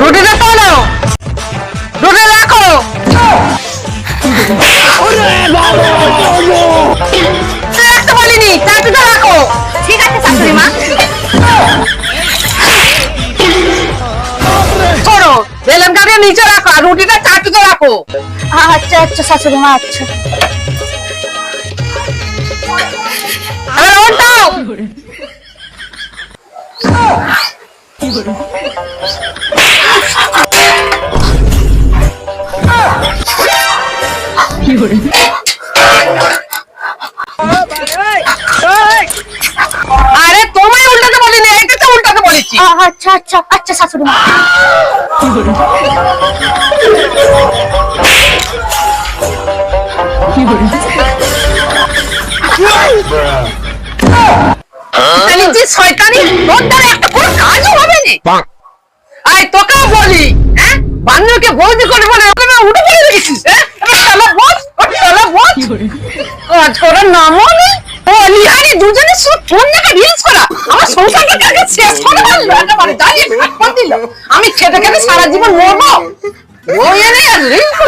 রুটিটা তোলো, রুটি রাখো। রাখতে বলিনি, চাটুটা রাখো। ঠিক আছে শাশুড়ি মা। করো, বেলন কাটে নিচে রাখো আর রুটিটা চাটুতে রাখো। আচ্ছা আচ্ছা শাশুড়ি মা, আচ্ছা। এবার ওঠাও। আরে তোমায় উল্টাতে বলিনি, এইটাতে উল্টাতে বলেছি। আচ্ছা আচ্ছা আচ্ছা শাশুড়ি মা। তাহলে যে শয়তানি, তোর দ্বারা একটা কোনো কাজও হবে না। আয় তোকেও বলি, হ্যাঁ, বান্ধবীকে বৌদি করে বলে ওকে উঠে পড়ে রেখেছিস, হ্যাঁ? এবার শালা বস, শালা বস। কাজ করার নামও নেই। ও লিহারি দুজনে শুধু ফোন দেখে রিলস করা। আমার সংসারটাকে আগে শেষ করে ফেললো, একেবারে জ্বালিয়ে ভাত করে দিল। আমি খেতে খেতে সারা জীবন মরবো। ও এনে আর রিলস